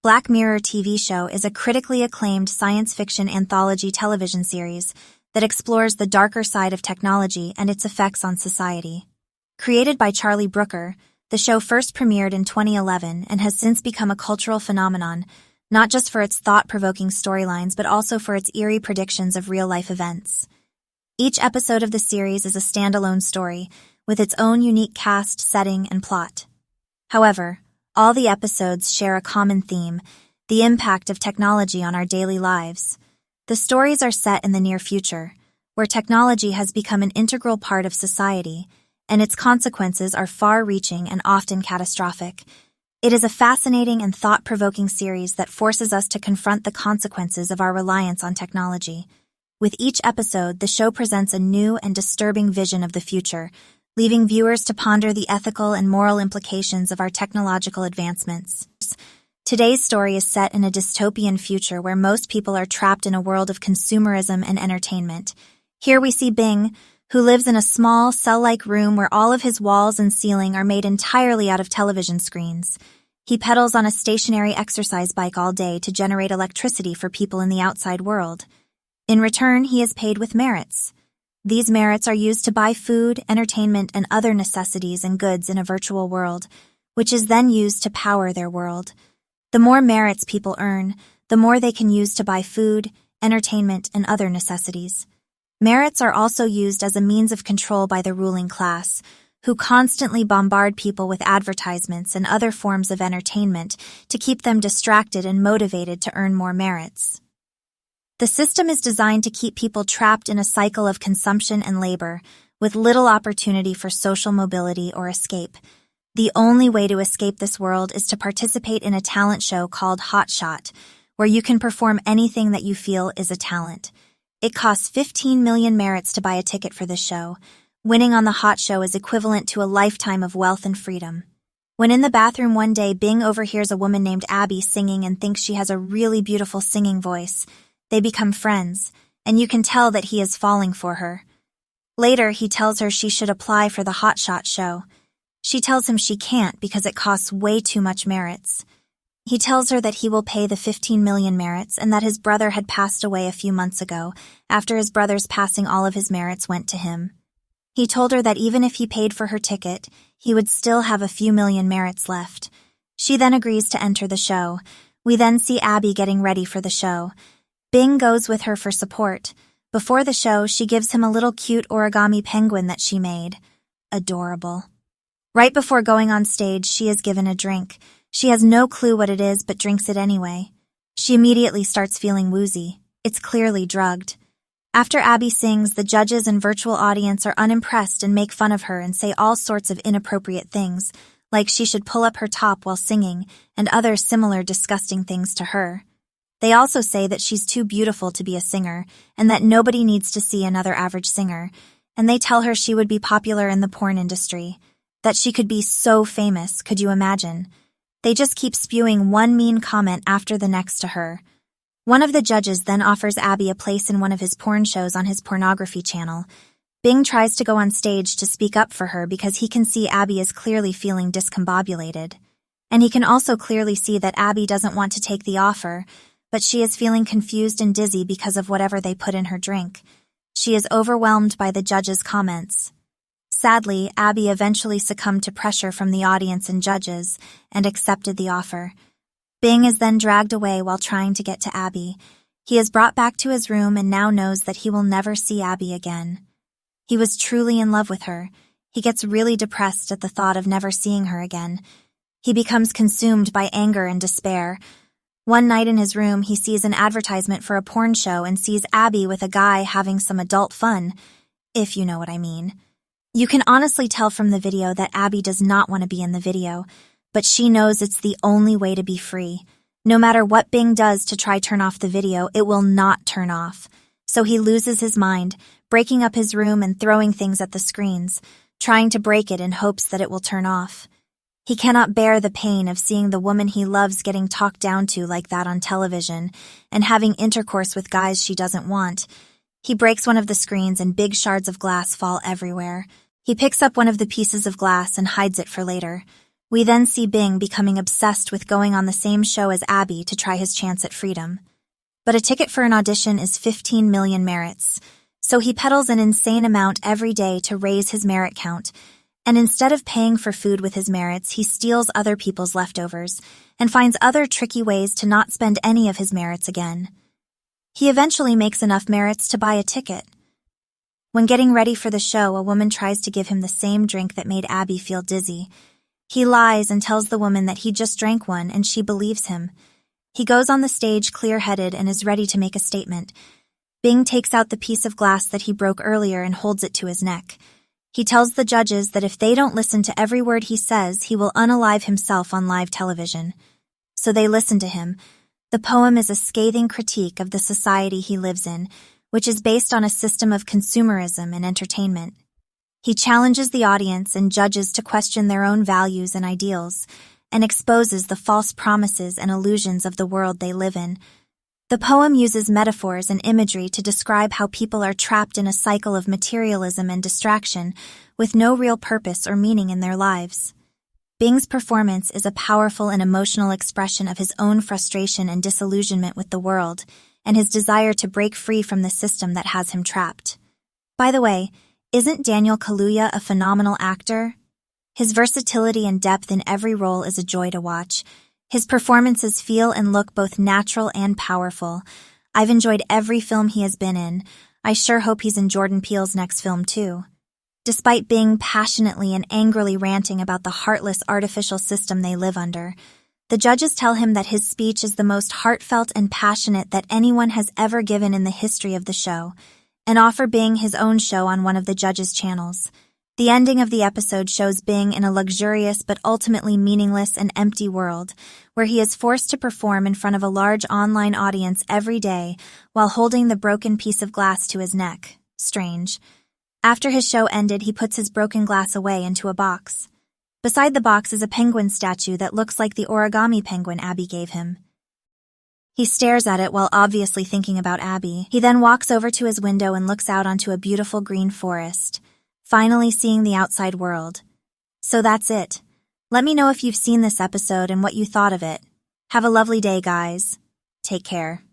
Black Mirror TV show is a critically acclaimed science fiction anthology television series that explores the darker side of technology and its effects on society. Created by Brooker, the show first premiered in 2011 and has since become a cultural phenomenon, not just for its thought-provoking storylines but also for its eerie predictions of real-life events. Each episode of the series is a standalone story, with its own unique cast, setting, and plot. However, all the episodes share a common theme: the impact of technology on our daily lives. The stories are set in the near future, where technology has become an integral part of society, and its consequences are far-reaching and often catastrophic. It is a fascinating and thought-provoking series that forces us to confront the consequences of our reliance on technology. With each episode, the show presents a new and disturbing vision of the future, leaving viewers to ponder the ethical and moral implications of our technological advancements. Today's story is set in a dystopian future where most people are trapped in a world of consumerism and entertainment. Here we see Bing, who lives in a small, cell-like room where all of his walls and ceiling are made entirely out of television screens. He pedals on a stationary exercise bike all day to generate electricity for people in the outside world. In return, he is paid with merits. These merits are used to buy food, entertainment, and other necessities and goods in a virtual world, which is then used to power their world. The more merits people earn, the more they can use to buy food, entertainment, and other necessities. Merits are also used as a means of control by the ruling class, who constantly bombard people with advertisements and other forms of entertainment to keep them distracted and motivated to earn more merits. The system is designed to keep people trapped in a cycle of consumption and labor, with little opportunity for social mobility or escape. The only way to escape this world is to participate in a talent show called Hotshot, where you can perform anything that you feel is a talent. It costs 15 million merits to buy a ticket for this show. Winning on the Hot Show is equivalent to a lifetime of wealth and freedom. When in the bathroom one day, Bing overhears a woman named Abby singing and thinks she has a really beautiful singing voice. They become friends, and you can tell that he is falling for her. Later, he tells her she should apply for the Hotshot show. She tells him she can't because it costs way too much merits. He tells her that he will pay the 15 million merits and that his brother had passed away a few months ago. After his brother's passing, all of his merits went to him. He told her that even if he paid for her ticket, he would still have a few million merits left. She then agrees to enter the show. We then see Abby getting ready for the show. Bing goes with her for support. Before the show, she gives him a little cute origami penguin that she made. Adorable. Right before going on stage, she is given a drink. She has no clue what it is but drinks it anyway. She immediately starts feeling woozy. It's clearly drugged. After Abby sings, the judges and virtual audience are unimpressed and make fun of her and say all sorts of inappropriate things, like she should pull up her top while singing, and other similar disgusting things to her. They also say that she's too beautiful to be a singer, and that nobody needs to see another average singer, and they tell her she would be popular in the porn industry, that she could be so famous, could you imagine? They just keep spewing one mean comment after the next to her. One of the judges then offers Abby a place in one of his porn shows on his pornography channel. Bing tries to go on stage to speak up for her because he can see Abby is clearly feeling discombobulated. And he can also clearly see that Abby doesn't want to take the offer, but she is feeling confused and dizzy because of whatever they put in her drink. She is overwhelmed by the judges' comments. Sadly, Abby eventually succumbed to pressure from the audience and judges and accepted the offer. Bing is then dragged away while trying to get to Abby. He is brought back to his room and now knows that he will never see Abby again. He was truly in love with her. He gets really depressed at the thought of never seeing her again. He becomes consumed by anger and despair. One night in his room, he sees an advertisement for a porn show and sees Abby with a guy having some adult fun, if you know what I mean. You can honestly tell from the video that Abby does not want to be in the video, but she knows it's the only way to be free. No matter what Bing does to try turn off the video, it will not turn off. So he loses his mind, breaking up his room and throwing things at the screens, trying to break it in hopes that it will turn off. He cannot bear the pain of seeing the woman he loves getting talked down to like that on television and having intercourse with guys she doesn't want. He breaks one of the screens and big shards of glass fall everywhere. He picks up one of the pieces of glass and hides it for later. We then see Bing becoming obsessed with going on the same show as Abby to try his chance at freedom. But a ticket for an audition is 15 million merits, so he peddles an insane amount every day to raise his merit count, and instead of paying for food with his merits, he steals other people's leftovers and finds other tricky ways to not spend any of his merits again. He eventually makes enough merits to buy a ticket. When getting ready for the show, a woman tries to give him the same drink that made Abby feel dizzy. He lies and tells the woman that he just drank one, and she believes him. He goes on the stage clear-headed and is ready to make a statement. Bing takes out the piece of glass that he broke earlier and holds it to his neck. He tells the judges that if they don't listen to every word he says, he will unalive himself on live television. So they listen to him. The poem is a scathing critique of the society he lives in, which is based on a system of consumerism and entertainment. He challenges the audience and judges to question their own values and ideals, and exposes the false promises and illusions of the world they live in. The poem uses metaphors and imagery to describe how people are trapped in a cycle of materialism and distraction, with no real purpose or meaning in their lives. Bing's performance is a powerful and emotional expression of his own frustration and disillusionment with the world, and his desire to break free from the system that has him trapped. By the way, isn't Daniel Kaluuya a phenomenal actor? His versatility and depth in every role is a joy to watch. His performances feel and look both natural and powerful. I've enjoyed every film he has been in. I sure hope he's in Jordan Peele's next film too. Despite Bing passionately and angrily ranting about the heartless artificial system they live under, the judges tell him that his speech is the most heartfelt and passionate that anyone has ever given in the history of the show, and offer Bing his own show on one of the judges' channels. The ending of the episode shows Bing in a luxurious but ultimately meaningless and empty world, where he is forced to perform in front of a large online audience every day while holding the broken piece of glass to his neck. Strange. After his show ended, he puts his broken glass away into a box. Beside the box is a penguin statue that looks like the origami penguin Abby gave him. He stares at it while obviously thinking about Abby. He then walks over to his window and looks out onto a beautiful green forest, finally seeing the outside world. So that's it. Let me know if you've seen this episode and what you thought of it. Have a lovely day, guys. Take care.